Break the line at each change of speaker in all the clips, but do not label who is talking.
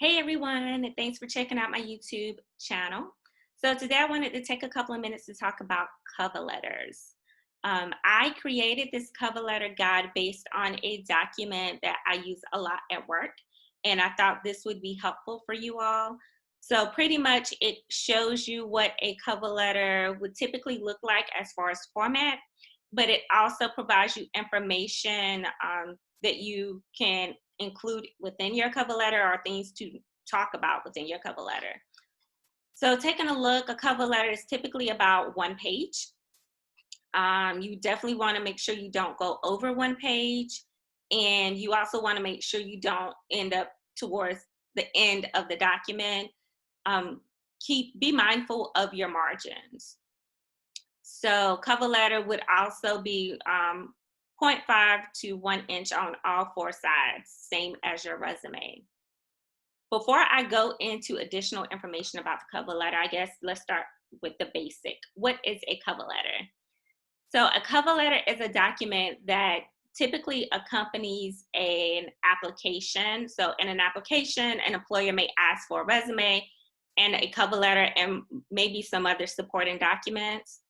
Hey everyone, and thanks for checking out my YouTube channel. So today I wanted to take a couple of minutes to talk about cover letters. I created this cover letter guide based on a document that I use a lot at work, and I thought this would be helpful for you all. So pretty much it shows you what a cover letter would typically look like as far as format, but it also provides you information that you can include within your cover letter or things to talk about within your cover letter. So taking a look, a cover letter is typically about one page. You definitely want to make sure you don't go over one page, and you also want to make sure you don't end up towards the end of the document. Um, be mindful of your margins. So cover letter would also be 0.5 to 1 inch on all four sides, same as your resume. Before I go into additional information about the cover letter, I guess let's start with the basic. What is a cover letter? So a cover letter is a document that typically accompanies an application. So in an application, an employer may ask for a resume and a cover letter and maybe some other supporting documents.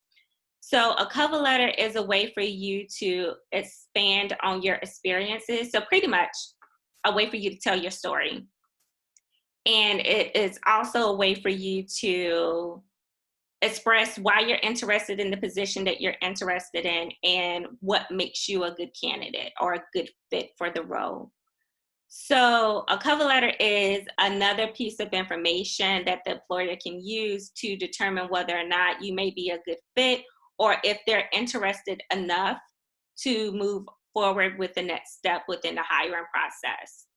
So a cover letter is a way for you to expand on your experiences. So pretty much a way for you to tell your story. And it is also a way for you to express why you're interested in the position that you're interested in and what makes you a good candidate or a good fit for the role. So a cover letter is another piece of information that the employer can use to determine whether or not you may be a good fit or if they're interested enough to move forward with the next step within the hiring process.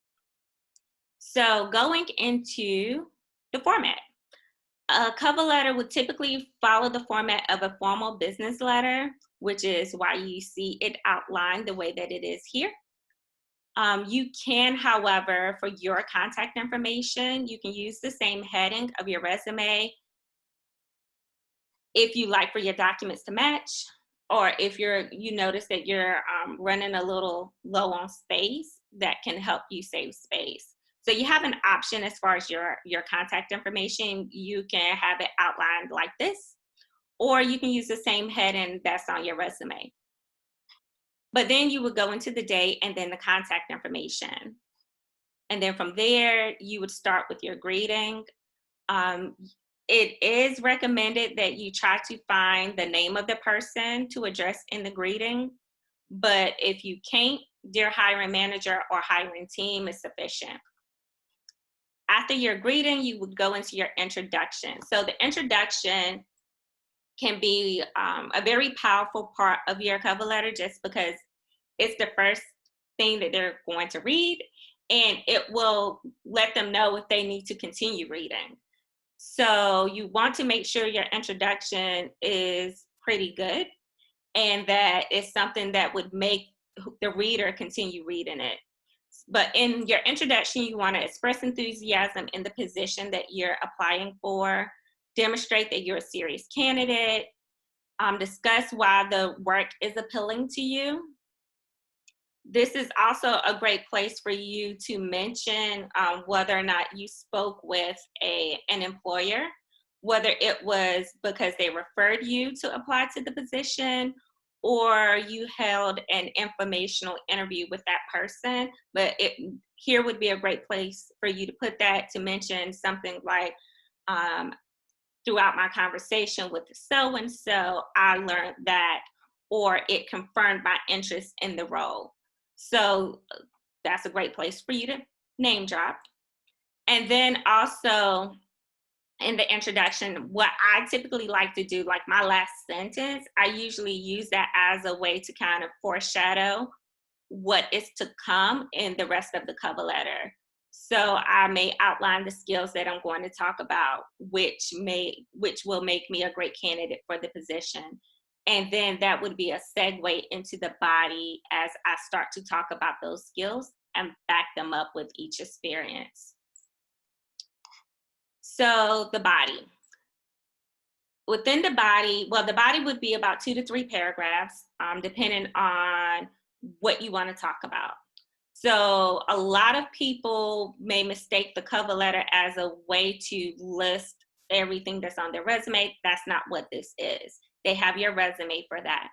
So going into the format. A cover letter would typically follow the format of a formal business letter, which is why you see it outlined the way that it is here. You can, however, for your contact information, you can use the same heading of your resume if you like for your documents to match, or if you notice that you're running a little low on space, that can help you save space. So you have an option as far as your contact information. You can have it outlined like this, or you can use the same heading that's on your resume. But then you would go into the date and then the contact information. And then from there, you would start with your greeting. Um, it is recommended that you try to find the name of the person to address in the greeting. But if you can't, dear hiring manager or hiring team is sufficient. After your greeting, you would go into your introduction. So the introduction can be a very powerful part of your cover letter just because it's the first thing that they're going to read, and it will let them know if they need to continue reading. So you want to make sure your introduction is pretty good and that it's something that would make the reader continue reading it. But in your introduction, you want to express enthusiasm in the position that you're applying for, demonstrate that you're a serious candidate, discuss why the work is appealing to you. This is also a great place for you to mention whether or not you spoke with an employer, whether it was because they referred you to apply to the position or you held an informational interview with that person. But here would be a great place for you to put that, to mention something like, throughout my conversation with so-and-so, I learned that, or it confirmed my interest in the role. So that's a great place for you to name drop. And then also in the introduction, what I typically like to do, like my last sentence, I usually use that as a way to kind of foreshadow what is to come in the rest of the cover letter. So I may outline the skills that I'm going to talk about, which will make me a great candidate for the position. And then that would be a segue into the body as I start to talk about those skills and back them up with each experience. So the body. Within the body, well, the body would be about 2 to 3 paragraphs, depending on what you want to talk about. So a lot of people may mistake the cover letter as a way to list everything that's on their resume. That's not what this is. They have your resume for that.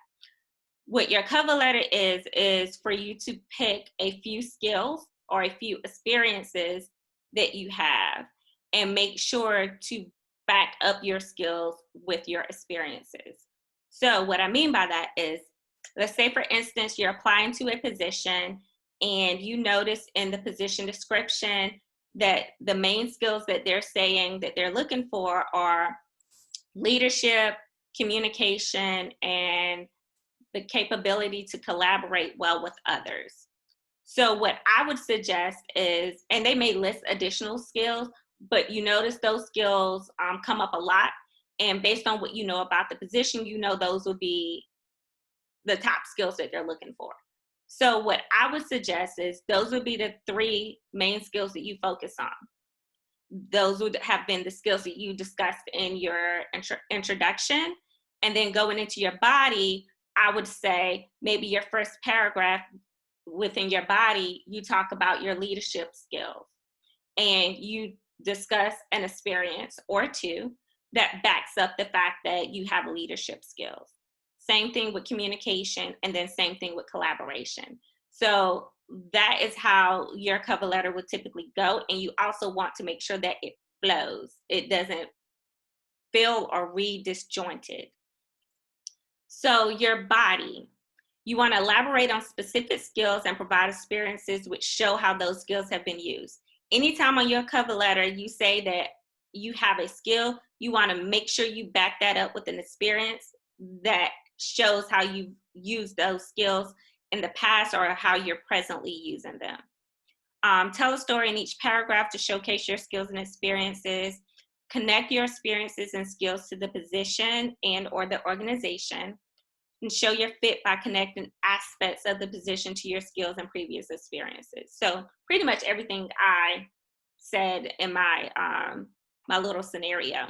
What your cover letter is for you to pick a few skills or a few experiences that you have and make sure to back up your skills with your experiences. So what I mean by that is, let's say for instance, you're applying to a position and you notice in the position description that the main skills that they're saying that they're looking for are leadership, communication, and the capability to collaborate well with others. So what I would suggest is, and they may list additional skills, but you notice those skills come up a lot. And based on what you know about the position, you know those would be the top skills that they're looking for. So what I would suggest is those would be the 3 main skills that you focus on. Those would have been the skills that you discussed in your introduction. And then going into your body, I would say maybe your first paragraph within your body, you talk about your leadership skills and you discuss an experience or 2 that backs up the fact that you have leadership skills. Same thing with communication, and then same thing with collaboration. So that is how your cover letter would typically go. And you also want to make sure that it flows. It doesn't feel or read disjointed. So your body, you want to elaborate on specific skills and provide experiences which show how those skills have been used. Anytime on your cover letter you say that you have a skill, you want to make sure you back that up with an experience that shows how you use those skills in the past or how you're presently using them. Tell a story in each paragraph to showcase your skills and experiences. Connect your experiences and skills to the position and or the organization, and show your fit by connecting aspects of the position to your skills and previous experiences. So pretty much everything I said in my my little scenario.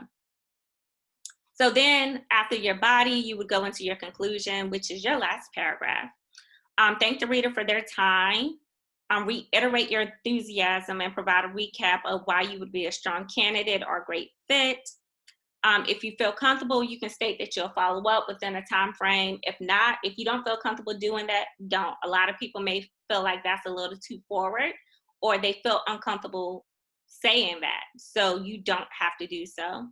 So then after your body, you would go into your conclusion, which is your last paragraph. Thank the reader for their time. Reiterate your enthusiasm and provide a recap of why you would be a strong candidate or a great fit. If you feel comfortable, you can state that you'll follow up within a time frame. If not, if you don't feel comfortable doing that, don't. A lot of people may feel like that's a little too forward, or they feel uncomfortable saying that. So you don't have to do so.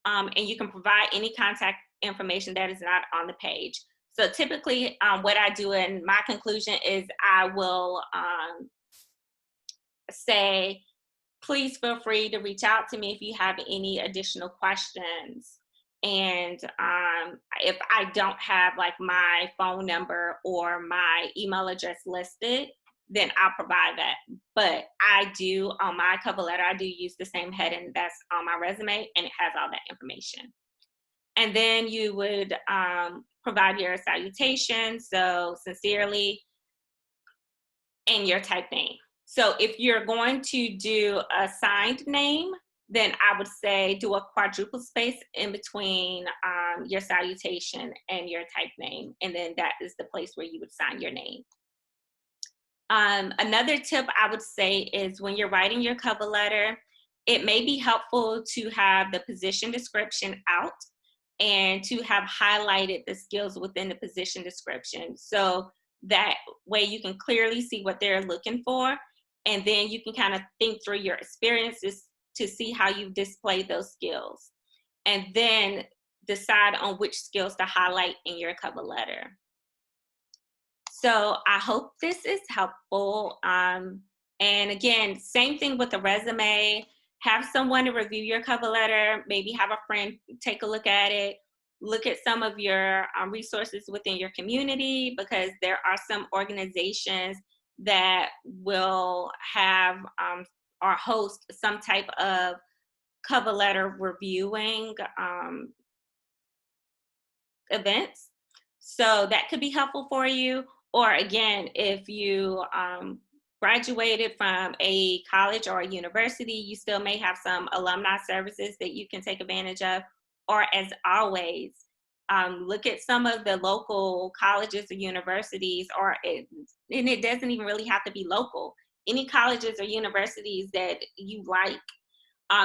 And you can provide any contact information that is not on the page. So typically what I do in my conclusion is I will say, please feel free to reach out to me if you have any additional questions. And if I don't have like my phone number or my email address listed, then I'll provide that. But I do, on my cover letter, I do use the same heading that's on my resume, and it has all that information. And then you would provide your salutation, so sincerely, and your type name. So if you're going to do a signed name, then I would say do a quadruple space in between your salutation and your type name. And then that is the place where you would sign your name. Another tip I would say is when you're writing your cover letter, it may be helpful to have the position description out and to have highlighted the skills within the position description. So that way you can clearly see what they're looking for. And then you can kind of think through your experiences to see how you display those skills. And then decide on which skills to highlight in your cover letter. So I hope this is helpful. And again, same thing with the resume. Have someone to review your cover letter. Maybe have a friend take a look at it. Look at some of your resources within your community, because there are some organizations that will have or host some type of cover letter reviewing events. So that could be helpful for you. Or again, if you graduated from a college or a university, you still may have some alumni services that you can take advantage of. Or as always, Look at some of the local colleges or universities, and it doesn't even really have to be local. Any colleges or universities that you like,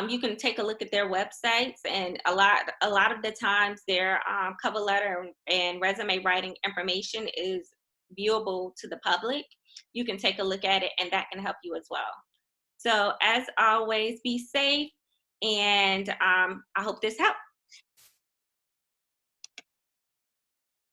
you can take a look at their websites, and a lot of the times their cover letter and resume writing information is viewable to the public. You can take a look at it, and that can help you as well. So as always, be safe, and I hope this helped.